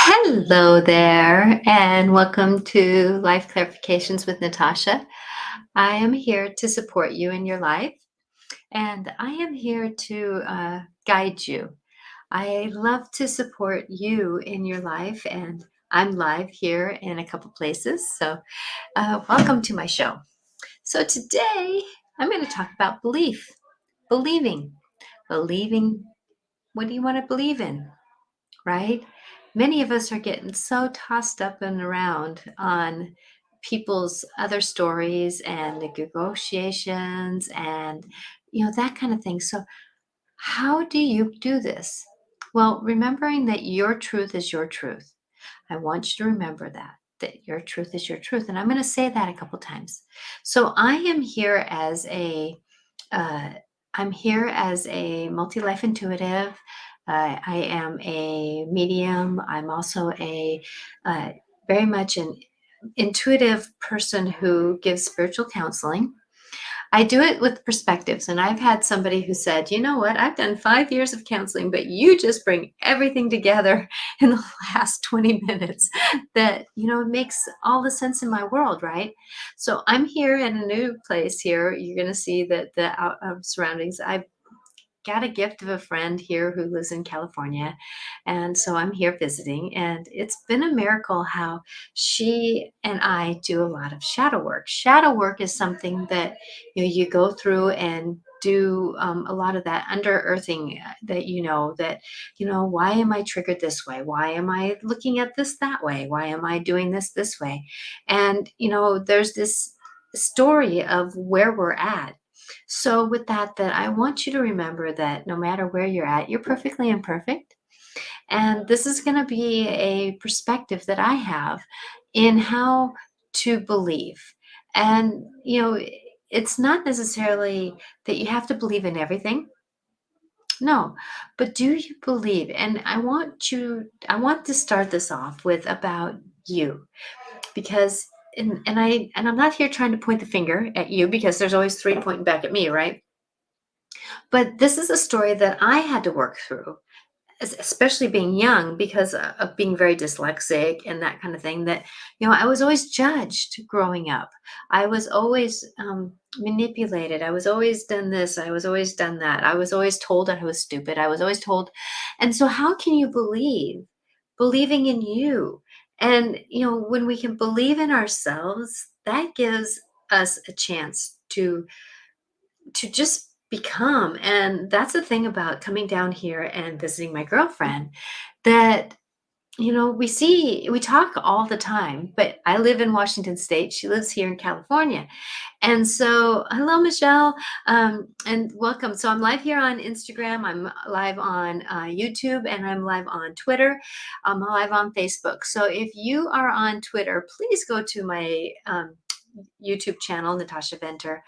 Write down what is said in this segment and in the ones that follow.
Hello there, and welcome to Life Clarifications with Natasha. I am here to support you in your life, and I am here to guide you. I love to support you in your life, and I'm live here in a couple places. So, welcome to my show. So, today I'm going to talk about belief, believing, believing. What do you want to believe in? Right? Many of us are getting so tossed up and around on people's other stories and negotiations and that kind of thing. So how do you do this? Well, remembering that your truth is your truth. I want you to remember that your truth is your truth. And I'm going to say that a couple times. So I am here as a uh, I'm here as a multi-life intuitive. I am a medium. I'm also a uh, very much an intuitive person who gives spiritual counseling. I do it with perspectives. And I've had somebody who said, you know what, I've done 5 years of counseling, but you just bring everything together in the last 20 minutes that, it makes all the sense in my world, right? So I'm here in a new place here. You're going to see that the surroundings, I've got a gift of a friend here who lives in California. And so I'm here visiting. And it's been a miracle how she and I do a lot of shadow work. Shadow work is something that you go through and do a lot of that under earthing that why am I triggered this way? Why am I looking at this that way? Why am I doing this way? And there's this story of where we're at. So with that I want you to remember that no matter where you're at, you're perfectly imperfect. And this is going to be a perspective that I have in how to believe. And, it's not necessarily that you have to believe in everything. No, but do you believe? And I want to start this off with about you because I'm not here trying to point the finger at you because there's always three pointing back at me, right? But this is a story that I had to work through, especially being young because of being very dyslexic and that kind of thing. That, I was always judged growing up. I was always manipulated. I was always done this. I was always done that. I was always told I was stupid. I was always told. And so, how can you believing in you? And, when we can believe in ourselves, that gives us a chance to just become. And that's the thing about coming down here and visiting my girlfriend, that we talk all the time, but I live in Washington State, she lives here in California. And so hello, Michelle, and welcome. So I'm live here on Instagram, I'm live on YouTube, and I'm live on Twitter, I'm live on Facebook. So if you are on Twitter, please go to my YouTube channel, Natasha Venter.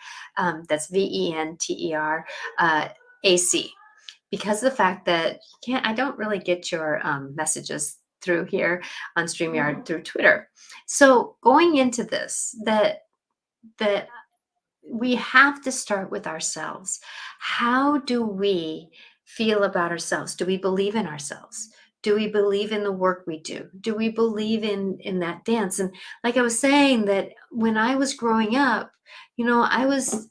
That's Venter AC. Because of the fact that I don't really get your messages through here on StreamYard through Twitter. So going into this, that we have to start with ourselves. How do we feel about ourselves? Do we believe in ourselves? Do we believe in the work we do? Do we believe in that dance? And like I was saying, that when I was growing up, I was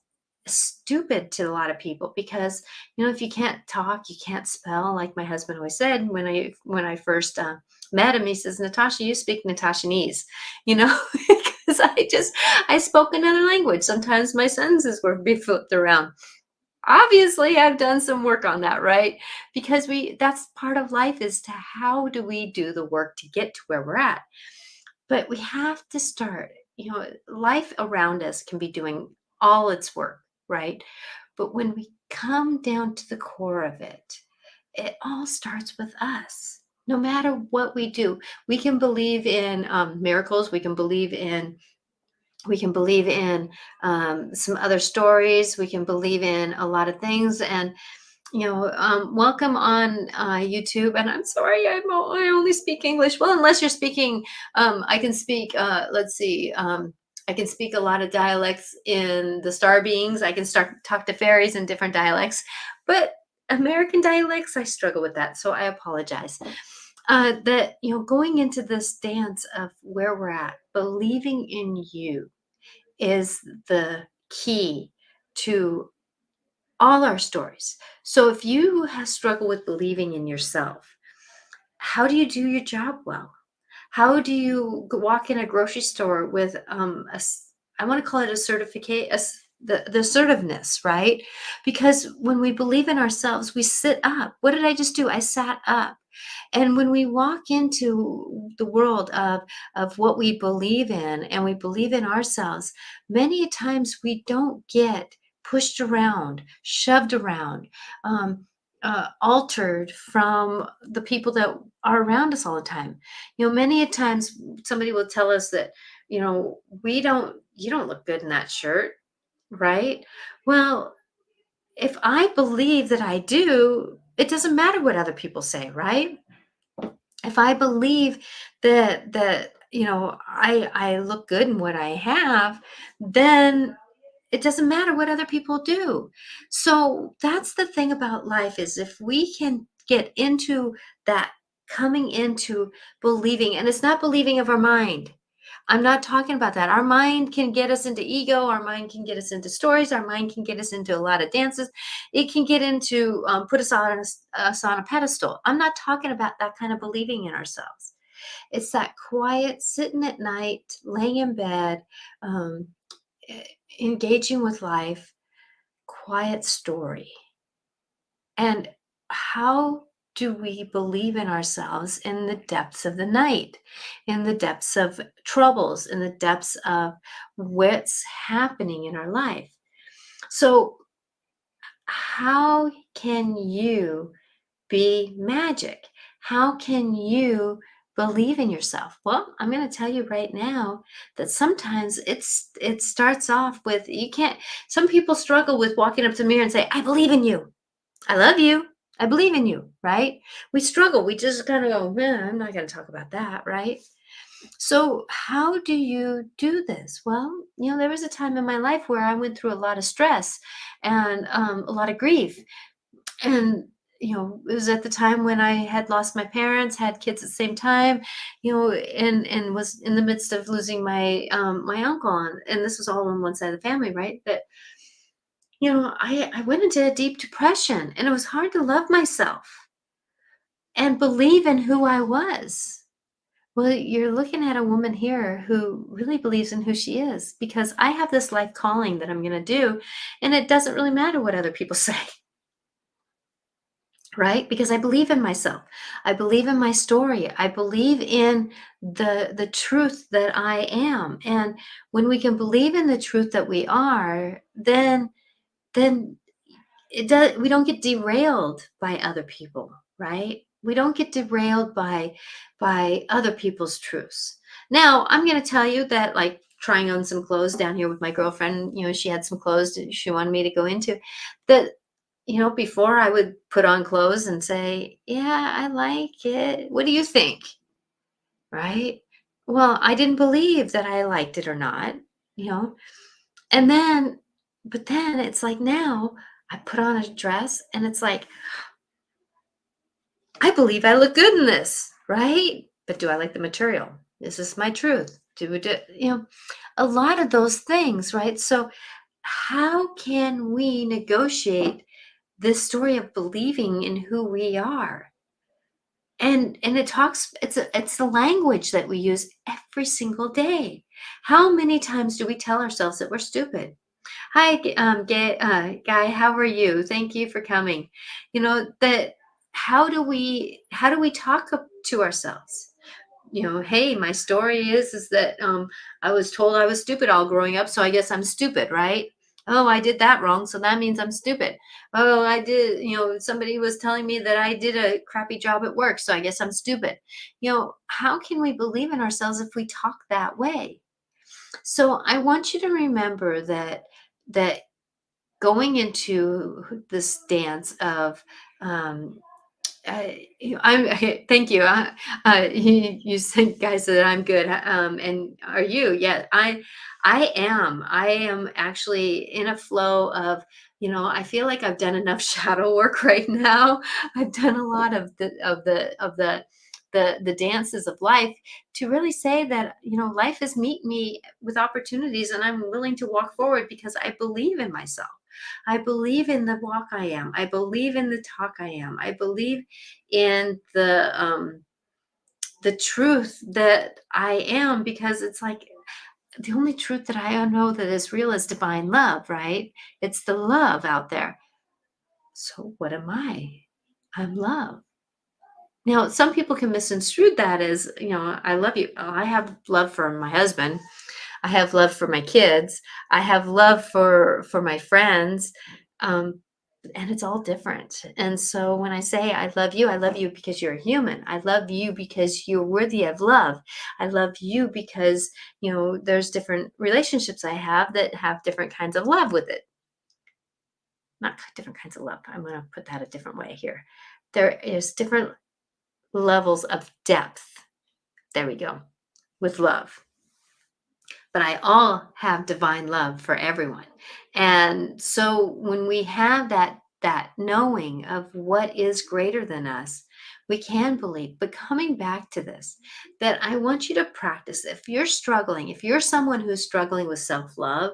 stupid to a lot of people because if you can't talk, you can't spell. Like my husband always said when I first met him, he says, Natasha, you speak Natashanese, because I spoke another language. Sometimes my sentences were be flipped around. Obviously, I've done some work on that, right? Because that's part of life, is to how do we do the work to get to where we're at? But we have to start, life around us can be doing all its work, right? But when we come down to the core of it, it all starts with us. No matter what we do, we can believe in miracles. We can believe in some other stories. We can believe in a lot of things. And welcome on YouTube. And I'm sorry, I only speak English. Well, unless you're speaking, I can speak. Let's see. I can speak a lot of dialects in the star beings. I can start talk to fairies in different dialects, but American dialects, I struggle with that. So I apologize. That, going into this dance of where we're at, believing in you is the key to all our stories. So if you have struggled with believing in yourself, how do you do your job well? How do you walk in a grocery store with I want to call it a certificate, the assertiveness, right? Because when we believe in ourselves, we sit up. What did I just do? I sat up. And when we walk into the world of what we believe in and we believe in ourselves, many times we don't get pushed around, shoved around, um, altered from the people that are around us all the time. Many a times somebody will tell us that, you don't look good in that shirt, right? Well, if I believe that I do, it doesn't matter what other people say, right? If I believe that I look good in what I have, then it doesn't matter what other people do. So that's the thing about life, is if we can get into that, coming into believing, and it's not believing of our mind. I'm not talking about that. Our mind can get us into ego. Our mind can get us into stories. Our mind can get us into a lot of dances. It can get into put us on a pedestal. I'm not talking about that kind of believing in ourselves. It's that quiet sitting at night, laying in bed, um, e- engaging with life, quiet story. And how do we believe in ourselves in the depths of the night, in the depths of troubles, in the depths of what's happening in our life? So, how can you be magic? How can you believe in yourself? Well, I'm going to tell you right now that sometimes it starts off with, you can't. Some people struggle with walking up to the mirror and say, "I believe in you. I love you. I believe in you," right? We struggle. We just kind of go, "Man, I'm not going to talk about that," right? So, how do you do this? Well, there was a time in my life where I went through a lot of stress and a lot of grief. And, it was at the time when I had lost my parents, had kids at the same time, and was in the midst of losing my uncle. And this was all on one side of the family, right? That, I went into a deep depression, and it was hard to love myself and believe in who I was. Well, you're looking at a woman here who really believes in who she is, because I have this life calling that I'm going to do, and it doesn't really matter what other people say, right? Because I believe in myself. I believe in my story. I believe in the truth that I am. And when we can believe in the truth that we are, then we don't get derailed by other people, right? We don't get derailed by other people's truths. Now, I'm going to tell you that, like, trying on some clothes down here with my girlfriend, she had some clothes that she wanted me to go into, that, before I would put on clothes and say, "Yeah, I like it. What do you think?" Right? Well, I didn't believe that I liked it or not, you know. And then, but then it's like, now I put on a dress and it's like, I believe I look good in this, right? But do I like the material? Is this my truth? A lot of those things, right? So, how can we negotiate this story of believing in who we are? And it's the language that we use every single day. How many times do we tell ourselves that we're stupid? Hi, Guy. How are you? Thank you for coming. That, how do we talk to ourselves? Hey, my story is that I was told I was stupid all growing up, so I guess I'm stupid, right? Oh, I did that wrong, so that means I'm stupid. Oh, I did, somebody was telling me that I did a crappy job at work, so I guess I'm stupid. How can we believe in ourselves if we talk that way? So I want you to remember that going into this dance of um, thank you. You said, guys, that I'm good. And are you? Yeah, I am actually in a flow of, I feel like I've done enough shadow work right now. I've done a lot of the the dances of life, to really say that, life has meet me with opportunities, and I'm willing to walk forward because I believe in myself. I believe in the walk I am. I believe in the talk I am. I believe in the truth that I am, because it's like the only truth that I know that is real is divine love, right? It's the love out there. So what am I? I'm love. Now, some people can misconstrue that as, I love you. Oh, I have love for my husband. I have love for my kids. I have love for my friends. Um, and it's all different. And so when I love you because you're a human. I love you because you're worthy of love. I love you because, there's different relationships I have that have different kinds of love with it. Not different kinds of love. I'm going to put that a different way here. There is different levels of depth. There we go. With love. But I all have divine love for everyone. And so when we have that knowing of what is greater than us, we can believe. But coming back to this, that I want you to practice. If you're struggling, if you're someone who's struggling with self-love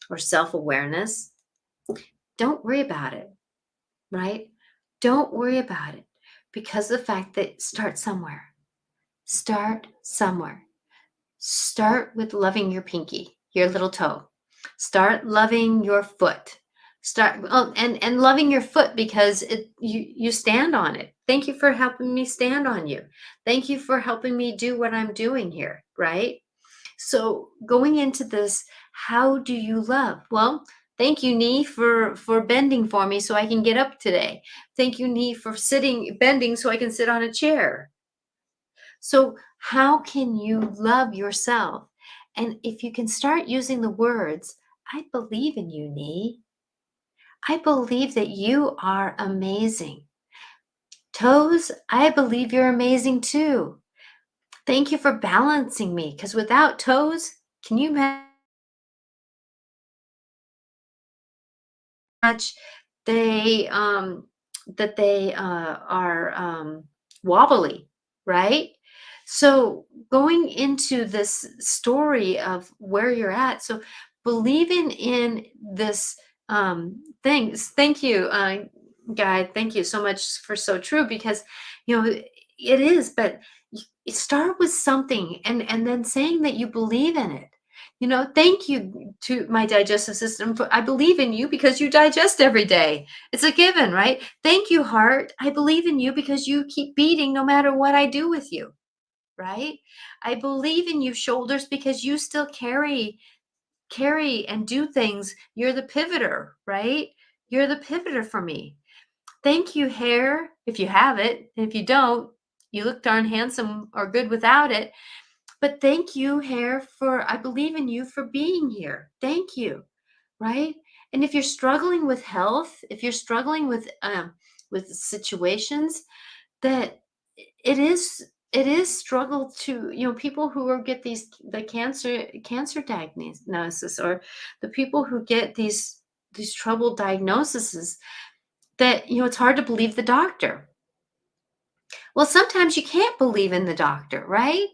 or self-awareness, don't worry about it, right? Don't worry about it, because the fact that start somewhere. Start somewhere. Start with loving your pinky, your little toe. Start loving your foot. And loving your foot, because you stand on it. Thank you for helping me stand on you. Thank you for helping me do what I'm doing here, right? So going into this, how do you love? Well, thank you, knee, for bending for me so I can get up today. Thank you, knee, for bending so I can sit on a chair. So, how can you love yourself? And if you can start using the words, I believe in you, knee. I believe that you are amazing. Toes, I believe you're amazing too. Thank you for balancing me, because without toes, can you imagine how much they that they are wobbly, right? So going into this story of where you're at, so believing in this things. Thank you, Guy. Thank you so much for so true, because it is, but start with something, and then saying that you believe in it. Thank you to my digestive system. I believe in you because you digest every day. It's a given, right? Thank you, heart. I believe in you because you keep beating no matter what I do with you, right? I believe in you, shoulders, because you still carry and do things. You're the pivoter, right? You're the pivoter for me. Thank you, hair, if you have it. If you don't, you look darn handsome or good without it. But thank you, hair, I believe in you for being here. Thank you, right? And if you're struggling with health, if you're struggling with situations that it is struggle to, people who get the cancer diagnosis, or the people who get these troubled diagnoses, that it's hard to believe the doctor. Well, sometimes you can't believe in the doctor, right?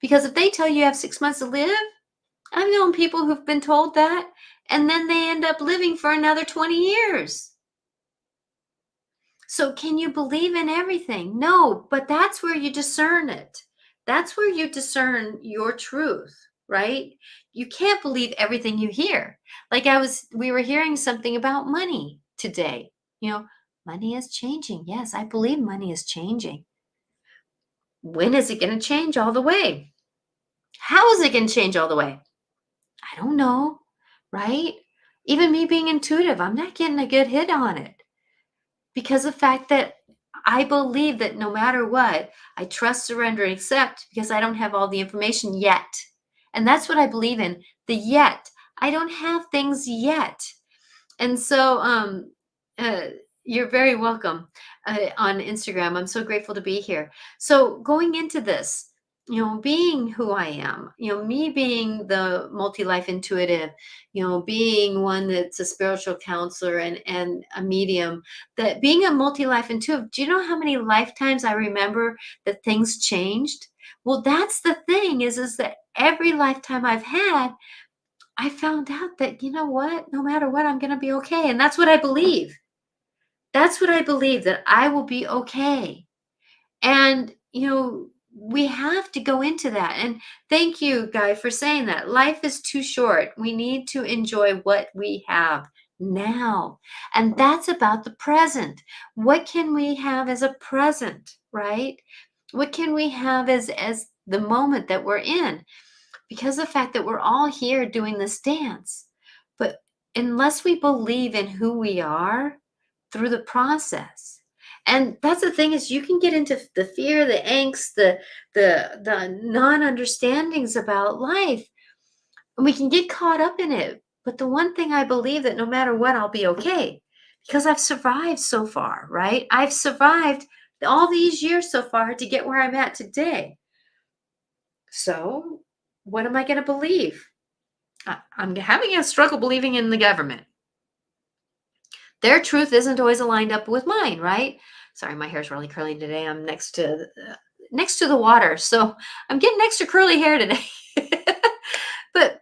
Because if they tell you have 6 months to live, I've known people who've been told that, and then they end up living for another 20 years. So can you believe in everything? No, but that's where you discern it. That's where you discern your truth, right? You can't believe everything you hear. Like we were hearing something about money today. Money is changing. Yes, I believe money is changing. When is it going to change all the way? How is it going to change all the way? I don't know, right? Even me being intuitive, I'm not getting a good hit on it, because the fact that I believe that no matter what, I trust, surrender, and accept, because I don't have all the information yet. And that's what I believe in, the yet. I don't have things yet. And so uh, you're very welcome on Instagram. I'm so grateful to be here. So going into this, being who I am, me being the multi-life intuitive, being one that's a spiritual counselor and a medium, that being a multi-life intuitive, do you know how many lifetimes I remember that things changed? Well, that's the thing is that every lifetime I've had, I found out that, you know what, no matter what, I'm going to be okay. And that's what I believe. That's what I believe, that I will be okay. And, we have to go into that. And thank you, Guy, for saying that. Life is too short. We need to enjoy what we have now. And that's about the present. What can we have as a present, right? What can we have as the moment that we're in? Because the fact that we're all here doing this dance. But unless we believe in who we are through the process, and that's the thing, is you can get into the fear, the angst, the non-understandings about life, and we can get caught up in it. But the one thing I believe, that no matter what, I'll be okay, because I've survived so far, right? I've survived all these years so far to get where I'm at today. So what am I going to believe? I'm having a struggle believing in the government. Their truth isn't always aligned up with mine, right? Sorry, my hair's really curly today. I'm next to the water, so I'm getting extra curly hair today. But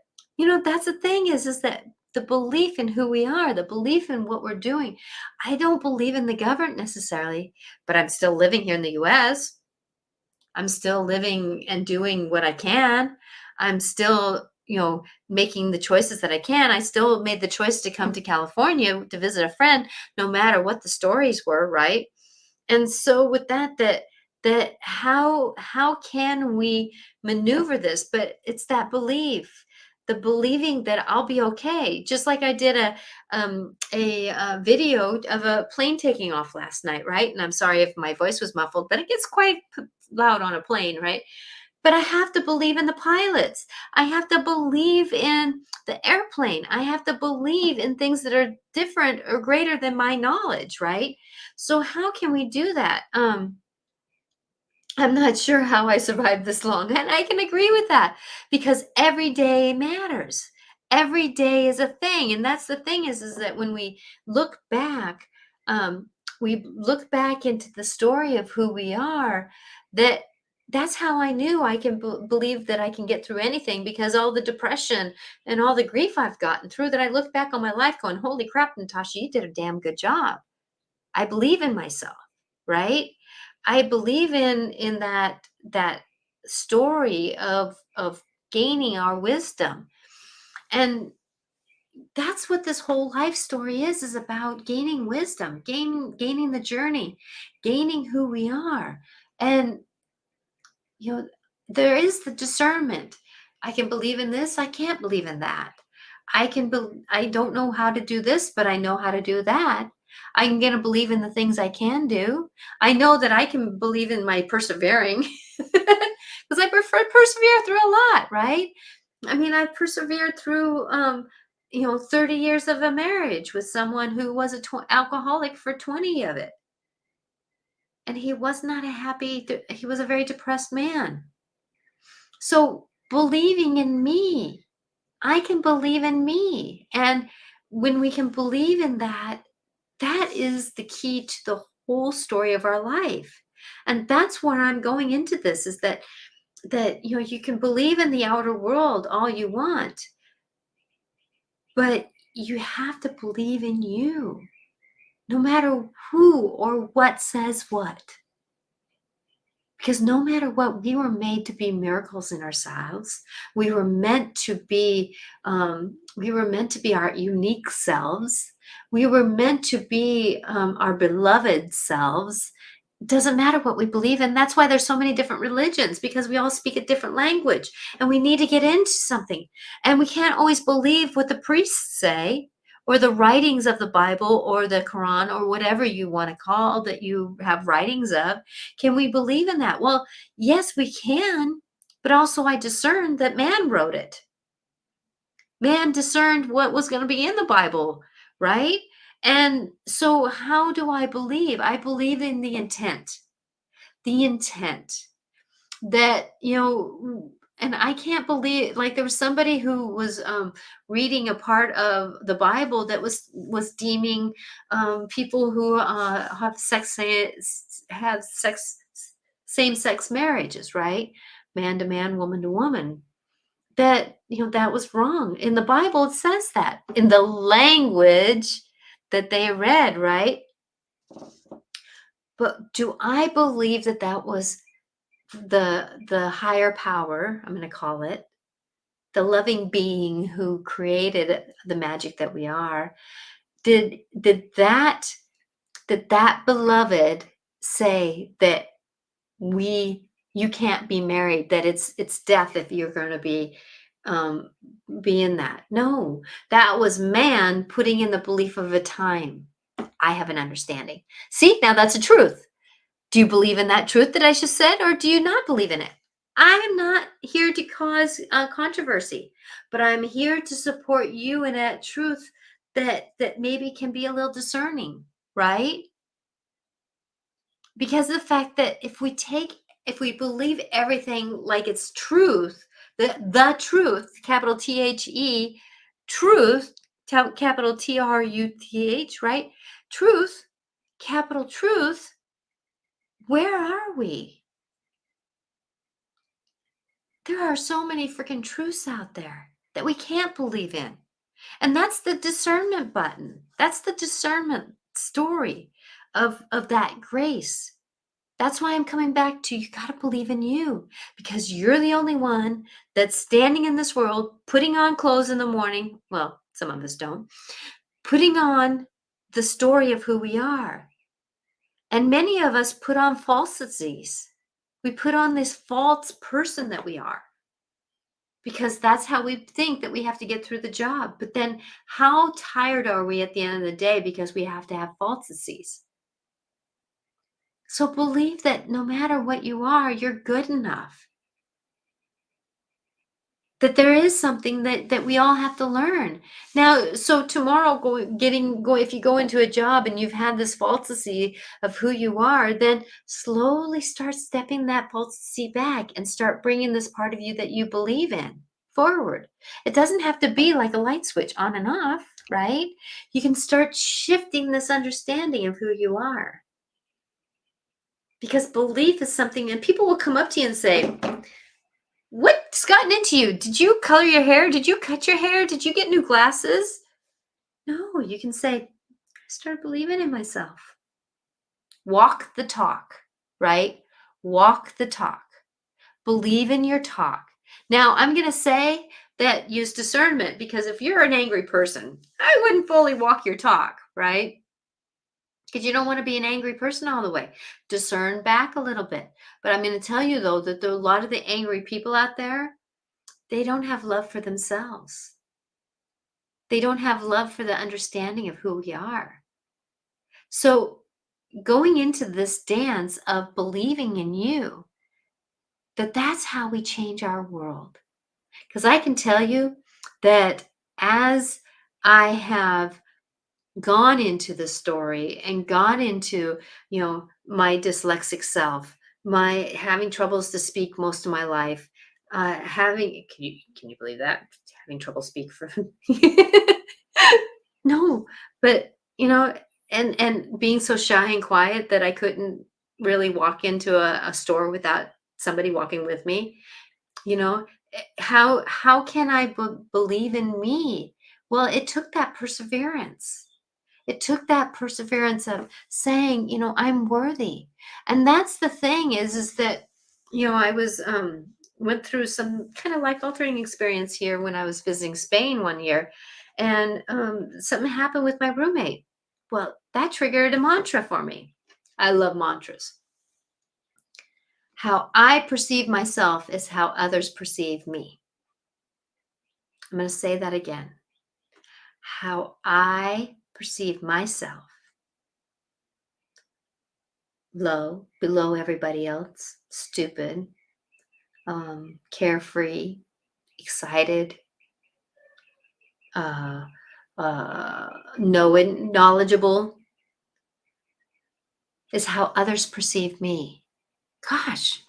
that's the thing, is that the belief in who we are, the belief in what we're doing. I don't believe in the government necessarily, but I'm still living here in the US. I'm still living and doing what I can. I'm still, making the choices that I can. I still made the choice to come to California to visit a friend, no matter what the stories were, right? And so with that how can we maneuver this? But it's that belief, the believing that I'll be okay. Just like I did a video of a plane taking off last night, right? And I'm sorry if my voice was muffled, but it gets quite loud on a plane, right? But I have to believe in the pilots. I have to believe in the airplane. I have to believe in things that are different or greater than my knowledge, right? So how can we do that? I'm not sure how I survived this long. And I can agree with that, because every day matters. Every day is a thing. And that's the thing, is that when um, we look back into the story of who we are, that's how I knew I can believe that I can get through anything, because all the depression and all the grief I've gotten through, that I look back on my life going, holy crap, Natasha, you did a damn good job. I believe in myself, right? I believe in that story of gaining our wisdom. And that's what this whole life story is about: gaining wisdom, gaining the journey, gaining who we are. And there is the discernment. I can believe in this, I can't believe in that. I don't know how to do this, but I know how to do that. I'm going to believe in the things I can do. I know that I can believe in my persevering, because I prefer persevere through a lot, right? I mean, I persevered through 30 years of a marriage with someone who was alcoholic for 20 of it. And he was not he was a very depressed man. So believing in me, I can believe in me. And when we can believe in that, that is the key to the whole story of our life. And that's where I'm going into this, is that you can believe in the outer world all you want, but you have to believe in you, no matter who or what says what. Because no matter what, we were made to be miracles in ourselves. We were meant to be our unique selves. We were meant to be our beloved selves. It doesn't matter what we believe in. That's why there's so many different religions, because we all speak a different language, and we need to get into something. And we can't always believe what the priests say, or the writings of the Bible or the Quran, or whatever you want to call that you have writings of. Can we believe in that? Well, yes, we can, but also I discerned that man wrote it. Man discerned what was going to be in the Bible, right? And so how do I believe? I believe in the intent. The intent. that, and I can't believe, like, there was somebody who was reading a part of the Bible that was deeming people who have same sex marriages, right? Man to man, woman to woman. That, that was wrong. In the Bible, it says that in the language that they read, right? But do I believe that that was the higher power, I'm going to call it, the loving being who created the magic that we are? Did that beloved say that we you can't be married, that it's death if you're going to um be in that? No, that was man putting in the belief of a time. I have an understanding. See, now that's a truth. Do you believe in that truth that I just said, or do you not believe in it? I am not here to cause controversy, but I'm here to support you in that truth that maybe can be a little discerning, right? Because of the fact that if we believe everything like it's truth, the truth, capital THE, truth, capital TRUTH, right? Truth, capital truth, where are we? There are so many freaking truths out there that we can't believe in. And that's the discernment button. That's the discernment story of that grace. That's why I'm coming back to, you got to believe in you, because you're the only one that's standing in this world, putting on clothes in the morning. Well, some of us don't, putting on the story of who we are. And many of us put on falsities. We put on this false person that we are, because that's how we think that we have to get through the job. But then how tired are we at the end of the day because we have to have falsities? So believe that no matter what you are, you're good enough. That there is something that we all have to learn. Now, so tomorrow, if you go into a job and you've had this falsity of who you are, then slowly start stepping that falsity back and start bringing this part of you that you believe in forward. It doesn't have to be like a light switch on and off, right? You can start shifting this understanding of who you are. Because belief is something, and people will come up to you and say, "What's gotten into you? Did you color your hair? Did you cut your hair? Did you get new glasses?" No, you can say, "I started believing in myself." Walk the talk, right? Walk the talk. Believe in your talk. Now, I'm going to say that use discernment, because if you're an angry person, I wouldn't fully walk your talk, right? Because you don't want to be an angry person all the way. Discern back a little bit. But I'm going to tell you, though, that there are a lot of the angry people out there, they don't have love for themselves. They don't have love for the understanding of who we are. So going into this dance of believing in you, that's how we change our world. Because I can tell you that as I have gone into the story and gone into, my dyslexic self, my having troubles to speak most of my life, having, can you believe that? Having trouble speak for no, but and being so shy and quiet that I couldn't really walk into a store without somebody walking with me. you know how can I believe in me? Well, it took that perseverance. It took that perseverance of saying, I'm worthy. And that's the thing is that, I was went through some kind of life altering experience here when I was visiting Spain one year, and something happened with my roommate. Well, that triggered a mantra for me. I love mantras. How I perceive myself is how others perceive me. I'm going to say that again. How I perceive myself, low, below everybody else, stupid, carefree, excited, uh, knowledgeable, is how others perceive me. Gosh,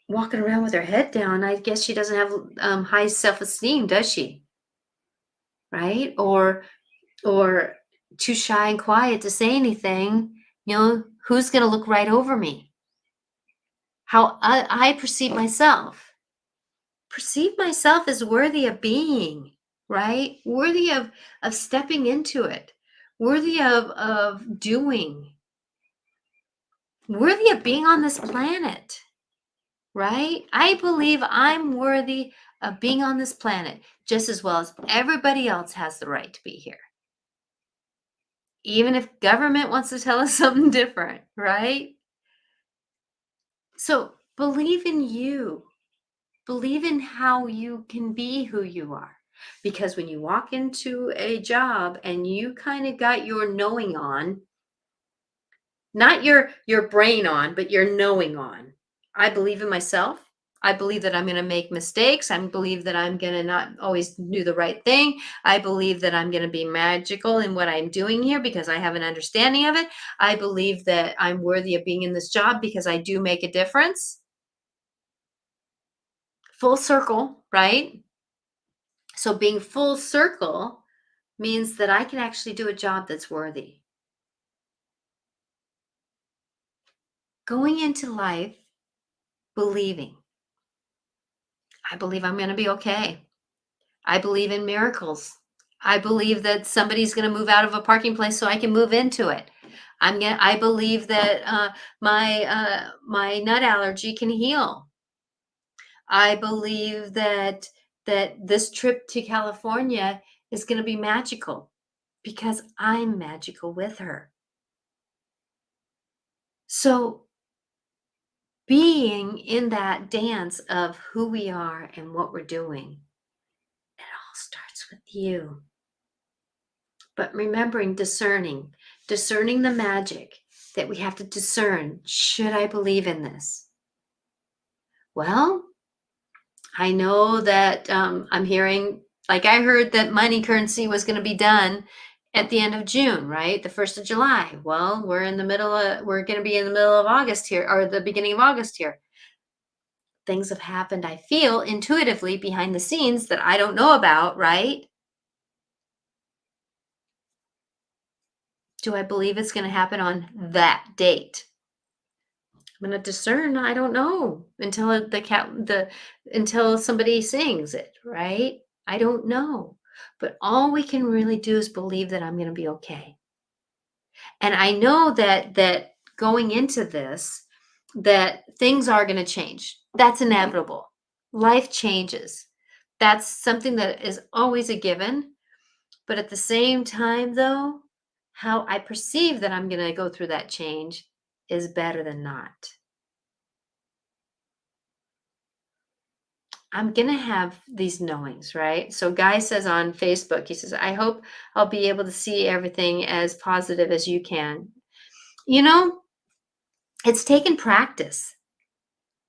walking around with her head down. I guess she doesn't have high self-esteem, does she? Right? Or too shy and quiet to say anything. Who's going to look right over me? How I perceive myself as worthy of being, right? Worthy of stepping into it, worthy of doing, worthy of being on this planet, right? I believe I'm worthy of being on this planet just as well as everybody else has the right to be here. Even if government wants to tell us something different, right? So believe in you. Believe in how you can be who you are. Because when you walk into a job and you kind of got your knowing on, not your brain on, but your knowing on. I believe in myself. I believe that I'm going to make mistakes. I believe that I'm going to not always do the right thing. I believe that I'm going to be magical in what I'm doing here because I have an understanding of it. I believe that I'm worthy of being in this job because I do make a difference. Full circle, right? So being full circle means that I can actually do a job that's worthy. Going into life believing, I believe I'm going to be okay. I believe in miracles. I believe that somebody's going to move out of a parking place so I can move into it. I believe that my nut allergy can heal. I believe that this trip to California is going to be magical because I'm magical with her. So being in that dance of who we are and what we're doing, it all starts with you. But remembering discerning the magic that we have to discern. Should I believe in this? Well, I know that I'm hearing, like I heard that money currency was going to be done at the end of June, right? The 1st of July. Well, we're going to be in the middle of August here, or the beginning of August here. Things have happened, I feel intuitively behind the scenes that I don't know about, right? Do I believe it's going to happen on that date? I'm going to discern. I don't know until until somebody sings it, right? I don't know. But all we can really do is believe that I'm going to be okay. And I know that going into this, that things are going to change. That's inevitable. Life changes. That's something that is always a given. But at the same time, though, how I perceive that I'm going to go through that change is better than not. I'm going to have these knowings, right? So, Guy says on Facebook, he says, I hope I'll be able to see everything as positive as you can. You know, it's taken practice.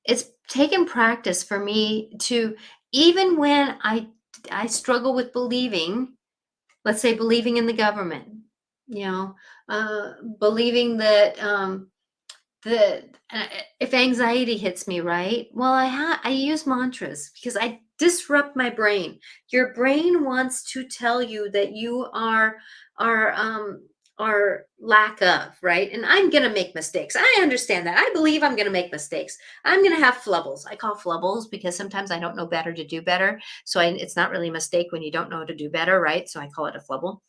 It's taken practice for me to, even when I struggle with believing, let's say believing in the government, you know, believing that if anxiety hits me, right? Well, I use mantras because I disrupt my brain. Your brain wants to tell you that you are lack of, right? And I'm gonna make mistakes. I understand that. I believe I'm gonna make mistakes. I'm gonna have flubbles. I call flubbles because sometimes I don't know better to do better. So it's not really a mistake when you don't know how to do better, right? So I call it a flubble.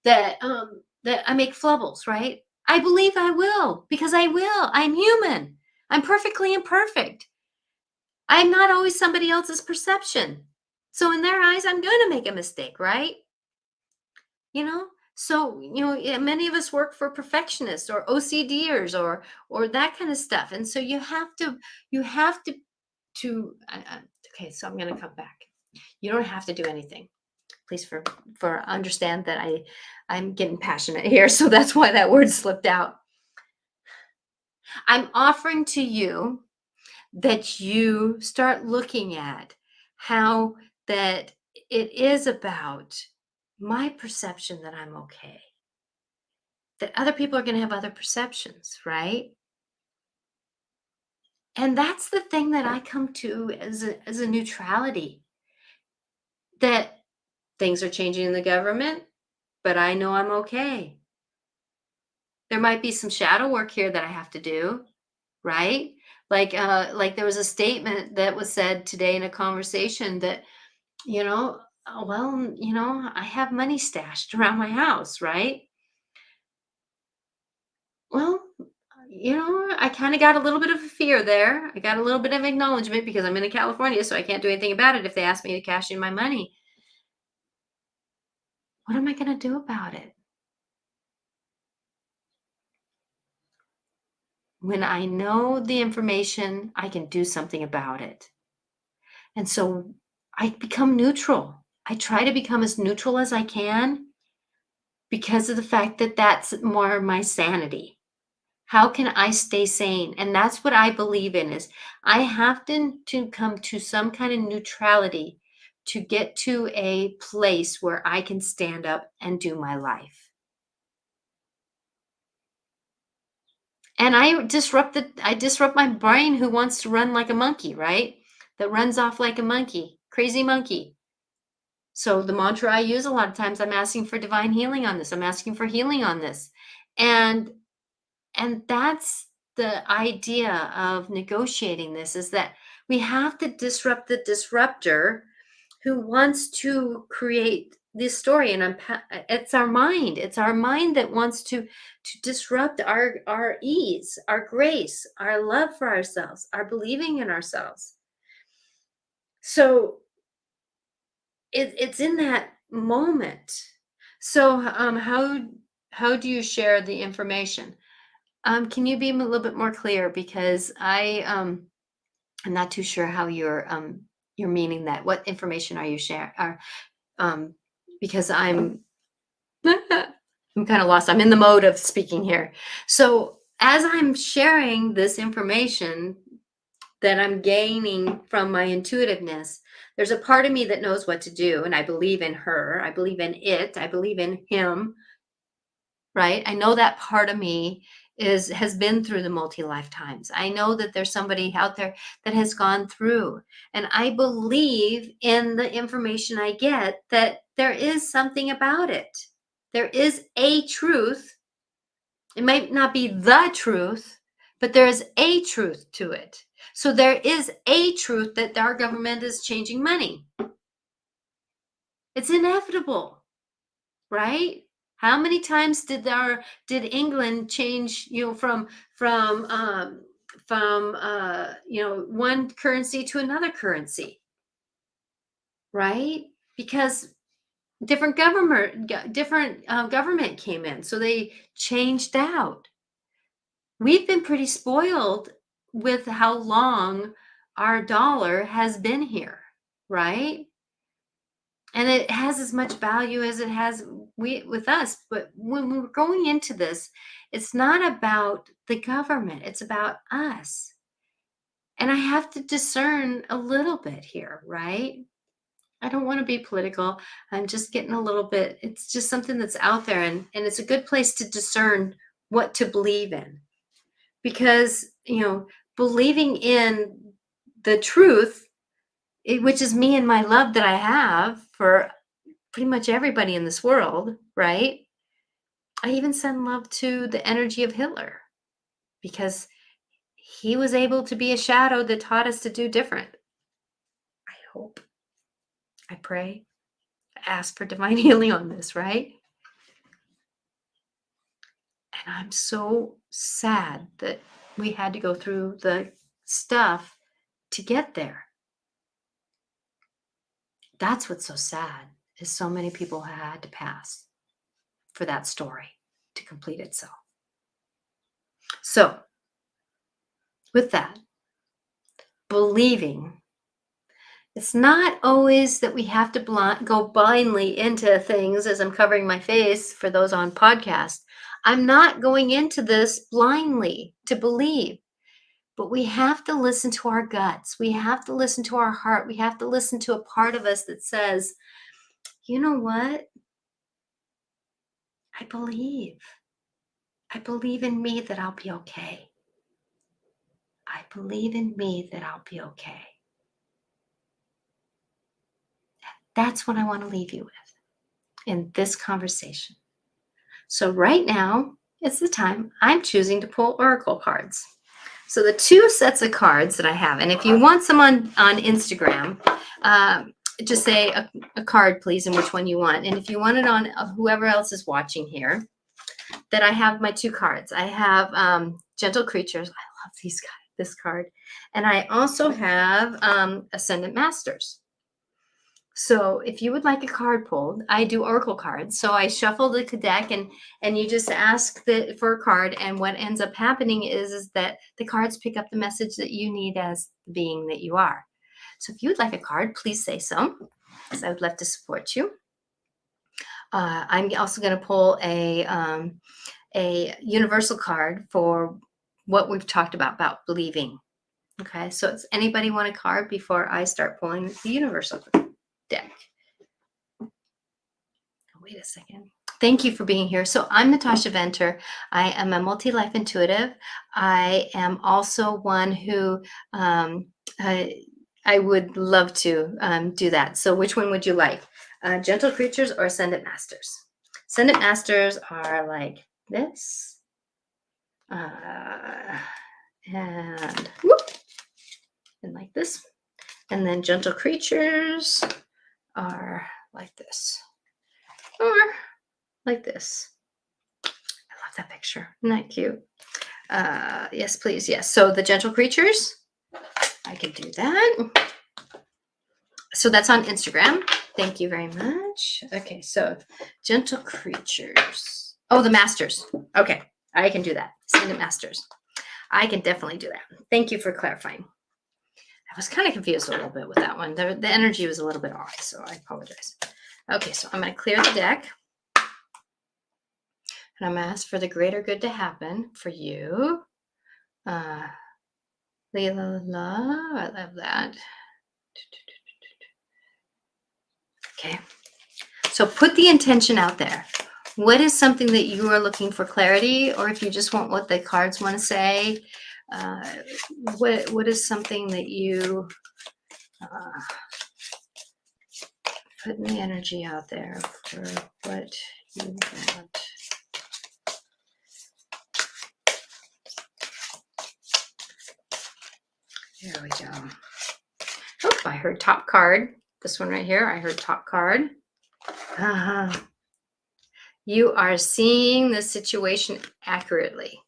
That I make flubbles, right? I believe I will because I will. I'm human. I'm perfectly imperfect. I'm not always somebody else's perception. So in their eyes, I'm going to make a mistake, right? You know? So, yeah, many of us work for perfectionists or OCDers or that kind of stuff. And so you have to okay, so I'm going to come back. You don't have to do anything. Please for understand that I'm getting passionate here, so that's why that word slipped out. I'm offering to you that you start looking at how that it is about my perception that I'm okay. That other people are going to have other perceptions, right? And that's the thing that I come to as a neutrality, that things are changing in the government, but I know I'm okay. There might be some shadow work here that I have to do, right? Like there was a statement that was said today in a conversation that, well, I have money stashed around my house, right? Well, I kind of got a little bit of a fear there. I got a little bit of acknowledgement because I'm in California, so I can't do anything about it if they ask me to cash in my money. What am I going to do about it? When I know the information, I can do something about it. And so I become neutral. I try to become as neutral as I can because of the fact that that's more my sanity. How can I stay sane? And that's what I believe in, is I have to come to some kind of neutrality to get to a place where I can stand up and do my life. And I disrupt my brain, who wants to run like a monkey, right? That runs off like a monkey, crazy monkey. So the mantra I use a lot of times, I'm asking for divine healing on this. I'm asking for healing on this. And that's the idea of negotiating this, is that we have to disrupt the disruptor who wants to create this story, and it's our mind. It's our mind that wants to disrupt our ease, our grace, our love for ourselves, our believing in ourselves. So it's in that moment. So how do you share the information? Can you be a little bit more clear, because I'm not too sure how you're meaning that. What information are you sharing? Um, because I'm kind of lost. I'm in the mode of speaking here. So as I'm sharing this information that I'm gaining from my intuitiveness, there's a part of me that knows what to do, and I believe in her. I believe in it. I believe in him. Right? I know that part of me has been through the multi lifetimes. I know that there's somebody out there that has gone through, and I believe in the information I get, that there is something about it. There is a truth. It might not be the truth, but there is a truth to it. So there is a truth that our government is changing money. It's inevitable. Right? How many times did England change, from one currency to another currency, right? Because different government came in, so they changed out. We've been pretty spoiled with how long our dollar has been here, right? And it has as much value as it has with us. But when we're going into this, it's not about the government, it's about us. And I have to discern a little bit here, right? I don't want to be political. I'm just getting a little bit, it's just something that's out there, and it's a good place to discern what to believe in. Because, believing in the truth, which is me and my love that I have for pretty much everybody in this world, right? I even send love to the energy of Hitler, because he was able to be a shadow that taught us to do different. I hope. I pray. I ask for divine healing on this, right? And I'm so sad that we had to go through the stuff to get there. That's what's so sad, is so many people had to pass for that story to complete itself. So, with that, believing, it's not always that we have to go blindly into things. As I'm covering my face for those on podcast, I'm not going into this blindly to believe, but we have to listen to our guts. We have to listen to our heart. We have to listen to a part of us that says, you know what? I believe. I believe in me that I'll be okay. I believe in me that I'll be okay. That's what I want to leave you with in this conversation. So right now is the time I'm choosing to pull oracle cards. So the two sets of cards that I have, and if you want some on Instagram, just say a card, please, and which one you want. And if you want it on whoever else is watching here, that I have my two cards. I have Gentle Creatures. I love this card. And I also have Ascendant Masters. So if you would like a card pulled, I do oracle cards. So I shuffle the deck and you just ask for a card. And what ends up happening is that the cards pick up the message that you need as the being that you are. So if you would like a card, please say so, because I would love to support you. I'm also going to pull a universal card for what we've talked about believing. Okay, so does anybody want a card before I start pulling the universal deck? Wait a second. Thank you for being here. So I'm Natasha Venter. I am a multi-life intuitive. I am also one who I would love to do that. So which one would you like? Gentle Creatures or Ascendant Masters? Ascendant Masters are like this. And like this. And then Gentle Creatures are like this. Or like this. I love that picture. Isn't that cute? Yes, please. Yes. So the Gentle Creatures, I can do that. So that's on Instagram. Thank you very much. Okay, so Gentle Creatures. Oh, the Masters. Okay, I can do that. Ascendant Masters. I can definitely do that. Thank you for clarifying. I was kind of confused a little bit with that one. The energy was a little bit off, so I apologize. Okay, so I'm going to clear the deck. And I'm going to ask for the greater good to happen for you. I love that. Okay, so put the intention out there. What is something that you are looking for clarity, or if you just want what the cards want to say, what is something that you put in the energy out there for what you want? There we go. Oh, I heard top card. This one right here, I heard top card. You are seeing the situation accurately.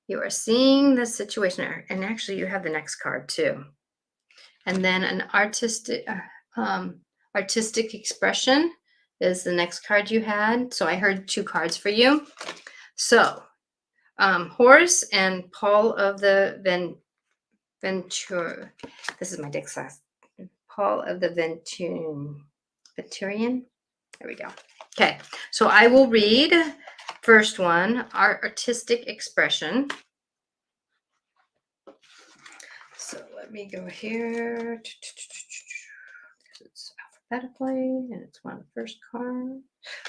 You are seeing the situation, and actually you have the next card too. And then an artistic expression is the next card you had. So I heard two cards for you. So Horus and Paul of the Ventura. This is my deck class. Paul of the Venturian. There we go. Okay, so I will read first one, our artistic expression. So let me go here. It's alphabetically, and it's one first card.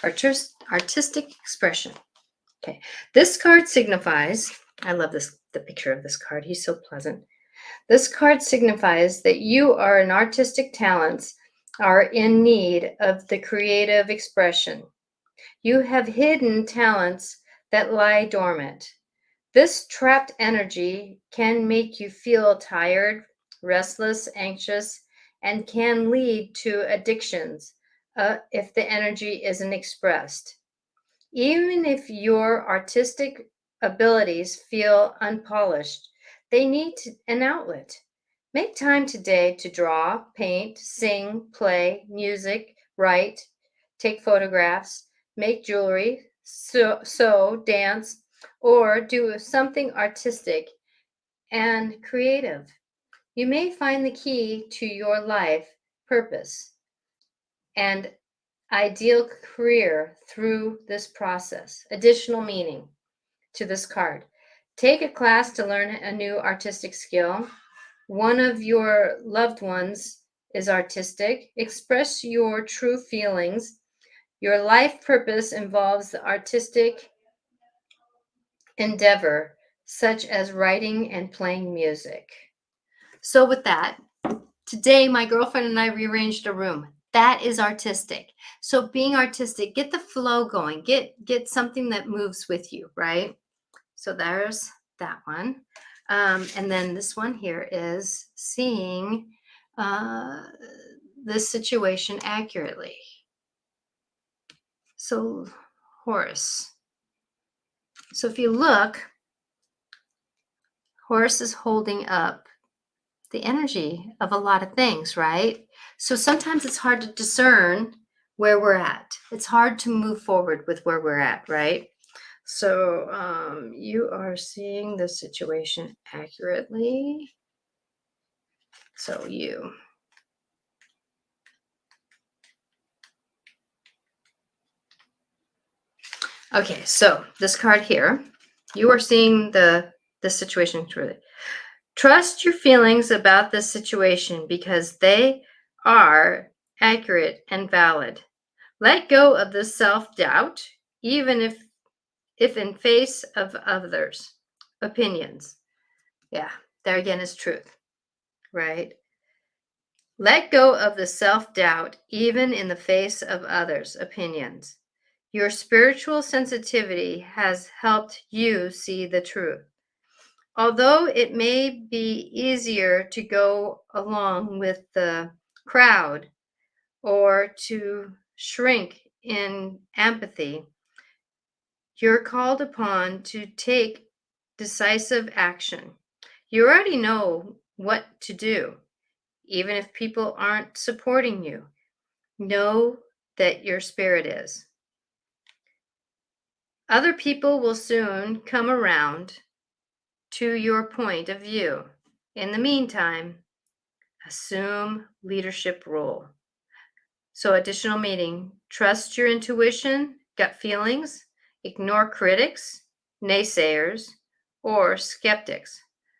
Artistic expression. Okay, this card signifies, I love the picture of this card. He's so pleasant. This card signifies that you are an artistic talents are in need of the creative expression. You have hidden talents that lie dormant. This trapped energy can make you feel tired, restless, anxious, and can lead to addictions if the energy isn't expressed. Even if your artistic abilities feel unpolished, they need an outlet. Make time today to draw, paint, sing, play, music, write, take photographs, make jewelry, sew, dance, or do something artistic and creative. You may find the key to your life purpose and ideal career through this process. Additional meaning to this card. Take a class to learn a new artistic skill. One of your loved ones is artistic. Express your true feelings. Your life purpose involves the artistic endeavor. such as writing and playing music. So with that, today my girlfriend and I rearranged a room. That is artistic. So being artistic, get the flow going. Get something that moves with you, right? So there's that one. And then this one here is seeing this situation accurately. So Horse. So if you look, Horse is holding up the energy of a lot of things, right? So sometimes it's hard to discern where we're at. It's hard to move forward with where we're at, right? So you are seeing the situation accurately. So you. Okay, so this card here, you are seeing the situation truly. Trust your feelings about this situation because they are accurate and valid. Let go of the self-doubt, even if in face of others' opinions. Yeah, there again is truth, right? Let go of the self-doubt, even in the face of others' opinions. Your spiritual sensitivity has helped you see the truth. Although it may be easier to go along with the crowd or to shrink in empathy, you're called upon to take decisive action. You already know what to do, even if people aren't supporting you. Know that your spirit is. Other people will soon come around to your point of view. In the meantime, assume leadership role. So, additional meaning: trust your intuition, gut feelings, ignore critics, naysayers, or skeptics.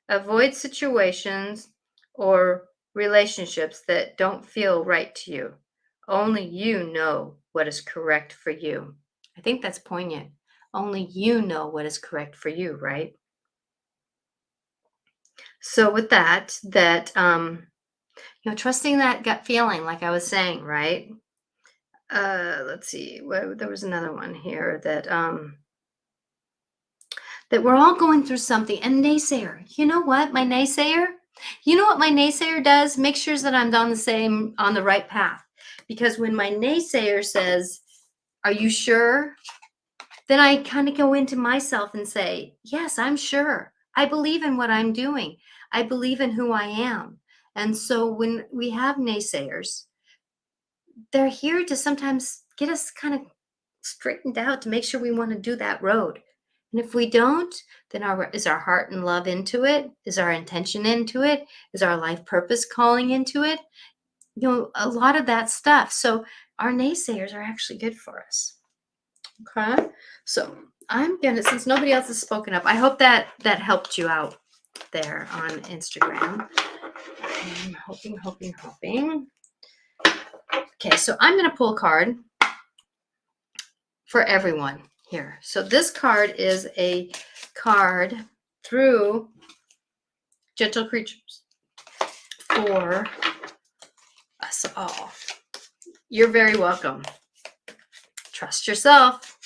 Avoid situations or relationships that don't feel right to you. Only you know what is correct for you. I think that's poignant. Only you know what is correct for you, right? So with that, trusting that gut feeling, like I was saying, right? Let's see. There was another one here that we're all going through something. And naysayer, you know what? My naysayer, you know what my naysayer does? Make sure that I'm on the right path. Because when my naysayer says, "Are you sure?" Then I kind of go into myself and say, "Yes, I'm sure. I believe in what I'm doing. I believe in who I am." And so when we have naysayers, they're here to sometimes get us kind of straightened out to make sure we want to do that road. And if we don't, then is our heart and love into it? Is our intention into it? Is our life purpose calling into it? A lot of that stuff. So our naysayers are actually good for us. Okay. So I'm gonna, since nobody else has spoken up, I hope that helped you out there on Instagram. I'm hoping. Okay, so I'm gonna pull a card for everyone here. So this card is a card through Gentle Creatures for us all. You're very welcome. Trust yourself.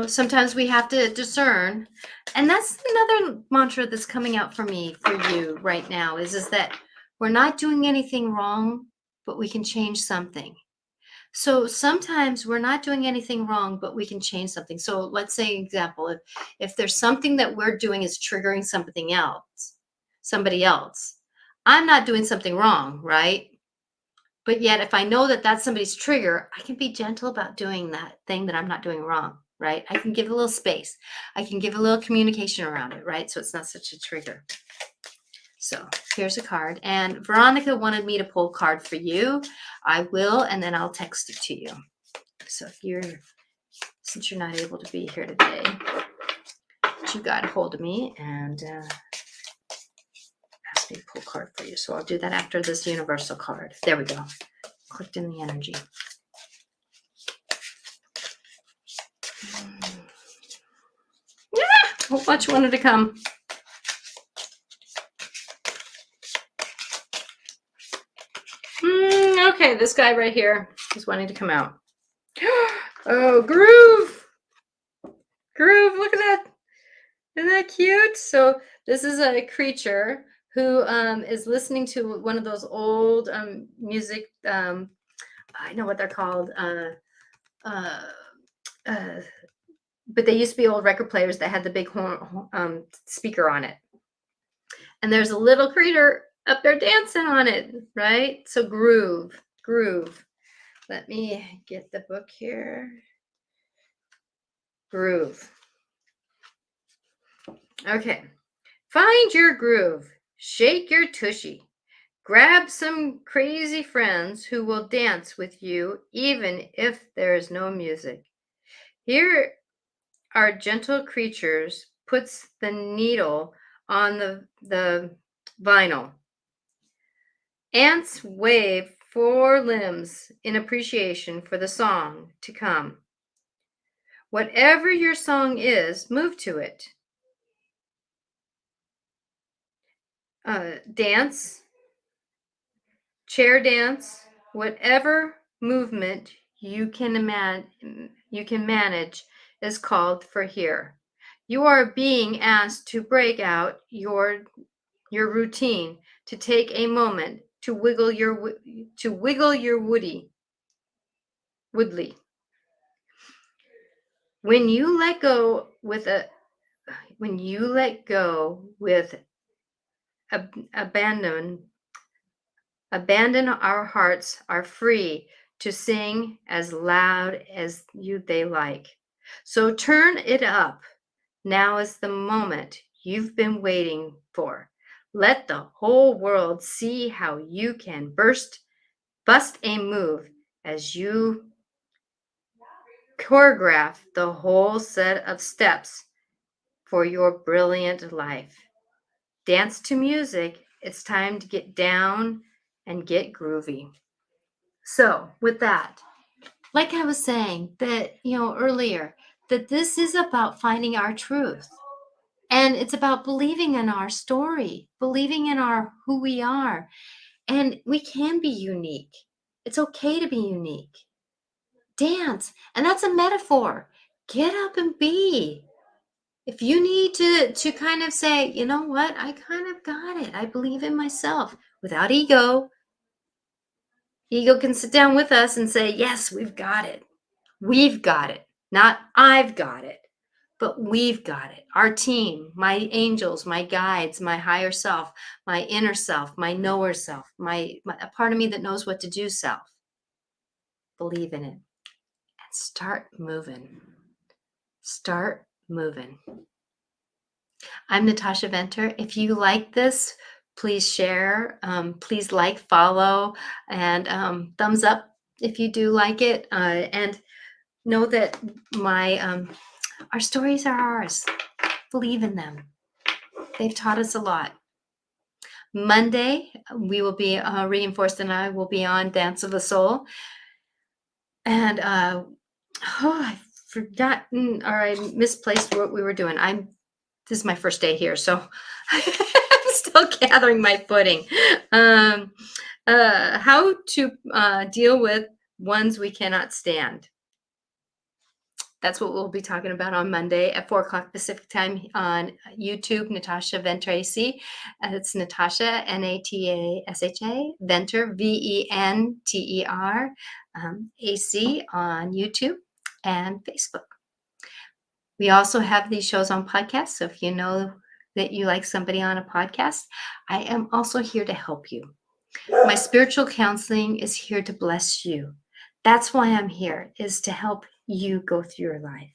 Sometimes we have to discern. And that's another mantra that's coming out for me, for you right now, is that we're not doing anything wrong, but we can change something. So sometimes we're not doing anything wrong, but we can change something. So let's say, example, if there's something that we're doing is triggering somebody else, I'm not doing something wrong, right? But yet, if I know that that's somebody's trigger, I can be gentle about doing that thing that I'm not doing wrong, right? I can give a little space. I can give a little communication around it, right? So it's not such a trigger. So here's a card. And Veronica wanted me to pull a card for you. I will, and then I'll text it to you. So since you're not able to be here today, you got a hold of me and asked me to pull a card for you. So I'll do that after this universal card. There we go. Clicked in the energy. Yeah. whole bunch wanted to come. Okay, this guy right here is wanting to come out. Oh, Groove! Groove, look at that. Isn't that cute? So this is a creature who is listening to one of those old music. I know what they're called. Uh, but they used to be old record players that had the big horn, speaker on it. And there's a little creature up there dancing on it, right? So groove. Let me get the book here. Groove. Okay. Find your groove. Shake your tushy. Grab some crazy friends who will dance with you even if there is no music. Here are gentle creatures puts the needle on the vinyl. Ants wave four limbs in appreciation for the song to come. Whatever your song is, move to it. Dance, chair dance, whatever movement you can manage is called for here. You are being asked to break out your routine, to take a moment to wiggle your woodly. When you let go with abandon, our hearts are free to sing as loud as they like. So turn it up. Now is the moment you've been waiting for. Let the whole world see how you can bust a move as you choreograph the whole set of steps for your brilliant life. Dance to music. It's time to get down and get groovy. So, with that, like I was saying that, earlier, that this is about finding our truth. And it's about believing in our story, believing in who we are. And we can be unique. It's okay to be unique. Dance. And that's a metaphor. Get up and be. If you need to kind of say, you know what, I kind of got it. I believe in myself without ego. Ego can sit down with us and say, yes, we've got it. We've got it. Not I've got it, but we've got it. Our team, my angels, my guides, my higher self, my inner self, my knower self, a part of me that knows what to do self. Believe in it and start moving. Start moving. I'm Natasha Venter. If you like this, please share. Please like, follow, and thumbs up if you do like it. And know that our stories are ours. Believe in them. They've taught us a lot. Monday, we will be, Reinforced and I will be on Dance of the Soul. And, I've forgotten, or I misplaced what we were doing. This is my first day here, so I'm still gathering my footing. How to deal with ones we cannot stand. That's what we'll be talking about on Monday at 4 o'clock Pacific time on YouTube, Natasha Venter AC. It's Natasha, Natasha, Venter, Venter, AC on YouTube and Facebook. We also have these shows on podcasts. So if you know that you like somebody on a podcast, I am also here to help you. My spiritual counseling is here to bless you. That's why I'm here, is to help you go through your life.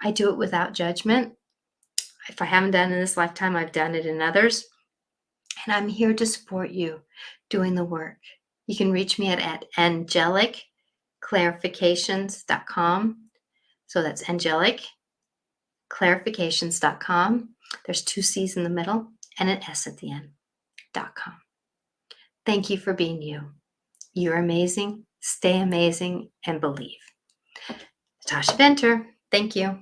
I do it without judgment. If I haven't done it in this lifetime, I've done it in others. And I'm here to support you doing the work. You can reach me at angelicclarifications.com. So that's angelicclarifications.com. There's 2 C's in the middle and an S at the end. .com. Thank you for being you. You're amazing. Stay amazing and believe. Natasha Venter. Thank you.